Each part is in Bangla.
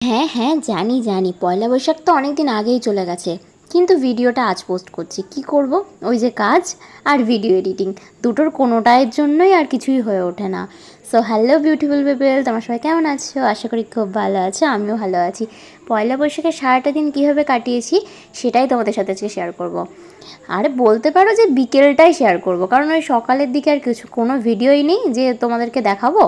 হ্যাঁ হ্যাঁ, জানি জানি, পয়লা বৈশাখ তো অনেক দিন আগেই চলে গেছে, কিন্তু ভিডিওটা আজ পোস্ট করছি। কি করব, ওই যে কাজ আর ভিডিও এডিটিং, দুটোর কোনোটার জন্যই আর কিছুই হয়ে ওঠে না। সো হ্যালো বিউটিফুল পিপল, তোমার সবাই কেমন আছো? আশা করি খুব ভালো আছো, আমিও ভালো আছি। পয়লা বৈশাখের সারাটা দিন কীভাবে কাটিয়েছি সেটাই তোমাদের সাথে আজকে শেয়ার করব। আরে বলতে পারো যে বিকেলটাই শেয়ার করব, কারণ ওই সকালের দিকে আর কোনো ভিডিওই নেই যে তোমাদেরকে দেখাবো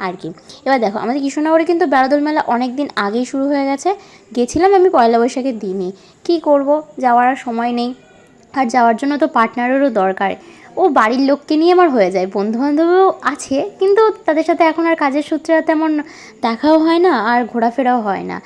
আর কি। এবার দেখো, আমাদের কৃষ্ণনগরে কিন্তু বেড়াদোল মেলা অনেক দিন আগেই শুরু হয়ে গেছে। গেছিলাম আমি পয়লা বৈশাখের দিনই। কী করব, যাওয়ার আর সময় নেই, আর যাওয়ার জন্য তো পার্টনারেরও দরকার। ও বাড়ির লোককে নিয়ে আমার হয়ে যায়, বন্ধুবান্ধবও আছে, কিন্তু তাদের সাথে এখন আর কাজের সূত্রে আর তেমন দেখাও হয় না আর ঘোরাফেরাও হয় না।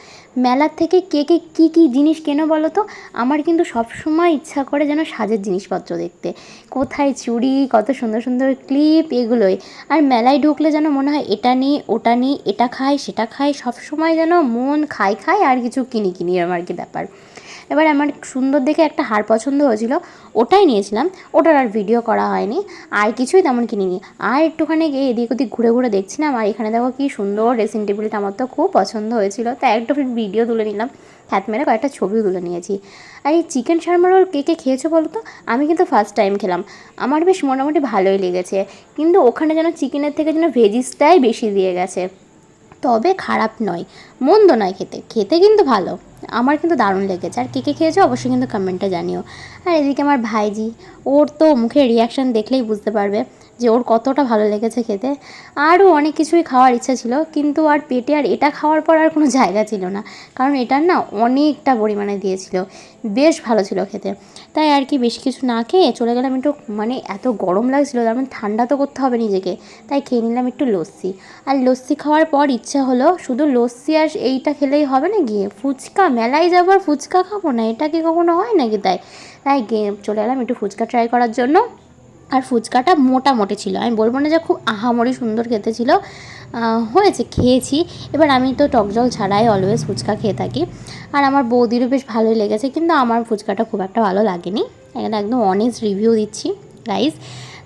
মেলার থেকে কে কে কী কী জিনিস কেনো বলো তো? আমার কিন্তু সবসময় ইচ্ছা করে যেন সাজের জিনিসপত্র দেখতে, কোথায় চুড়ি, কত সুন্দর সুন্দর ক্লিপ, এগুলোই। আর মেলায় ঢুকলে যেন মনে হয় এটা নিই ওটা নিই, এটা খাই সেটা খাই, সবসময় যেন মন খাই খাই আর কিছু কিনি কিনি, এরকম আর কি ব্যাপার। এবার আমার সুন্দর দেখে একটা হার পছন্দ হয়েছিল, ওটাই নিয়েছিলাম। ওটার আর ভিডিও করা হয়নি, আর কিছুই তেমন কিনিনি। আর একটুখানি গিয়ে এদিক ওদিক ঘুরে ঘুরে দেখছিলাম, আর এখানে দেখো কি সুন্দর ড্রেসিং টেবিলটা, আমার তো খুব পছন্দ হয়েছিল, তাই একটু ভিডিও তুলে নিলাম, হ্যাট মেরে কয়েকটা ছবিও তুলে নিয়েছি। আর এই চিকেন শার্মা রোল কে কে খেয়েছো বলো তো? আমি কিন্তু ফার্স্ট টাইম খেলাম, আমার বেশ মোটামুটি ভালোই লেগেছে, কিন্তু ওখানে যেন চিকেনের থেকে যেন ভেজিসটাই বেশি দিয়ে গেছে। তবে খারাপ নয়, মন্দ নয়, খেতে খেতে কিন্তু ভালো, আমার কিন্তু দারুণ লেগেছে। আর কে কে খেয়েছো অবশ্যই কিন্তু কমেন্টে জানিও। আর এদিকে আমার ভাইজি, ওর তো মুখের রিয়াকশান দেখলেই বুঝতে পারবে যে ওর কতটা ভালো লেগেছে খেতে। আরও অনেক কিছুই খাওয়ার ইচ্ছা ছিল, কিন্তু আর পেটে আর এটা খাওয়ার পর আর কোনো জায়গা ছিল না, কারণ এটার না অনেকটা পরিমাণে দিয়েছিল, বেশ ভালো ছিল খেতে। তাই আর কি বেশি কিছু না খেয়ে চলে গেলাম একটু, মানে এত গরম লাগছিলো, তার মানে ঠান্ডা তো করতে হবে নিজেকে, তাই খেয়ে নিলাম একটু লস্যি। আর লস্যি খাওয়ার পর ইচ্ছা হলো শুধু লস্যি আর এইটা খেলেই হবে না, গিয়ে ফুচকা, মেলায় যাবো আর ফুচকা খাবো না, এটা কি কখনো হয় নাকি? তাই তাই গিয়ে চলে এলাম একটু ফুচকা ট্রাই করার জন্য। আর ফুচকাটা মোটামুটি ছিল, আমি বলবো না যে খুব আহামরি সুন্দর খেতে ছিল, হয়েছে, খেয়েছি। এবার আমি তো টক জল ছাড়াই অলওয়েজ ফুচকা খেয়ে থাকি, আর আমার বৌদিরও বেশ ভালোই লেগেছে, কিন্তু আমার ফুচকাটা খুব একটা ভালো লাগেনি। এখানে একদম অনেস্ট রিভিউ দিচ্ছি গাইজ।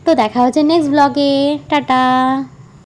তো দেখা হচ্ছে নেক্সট ব্লগে, টাটা।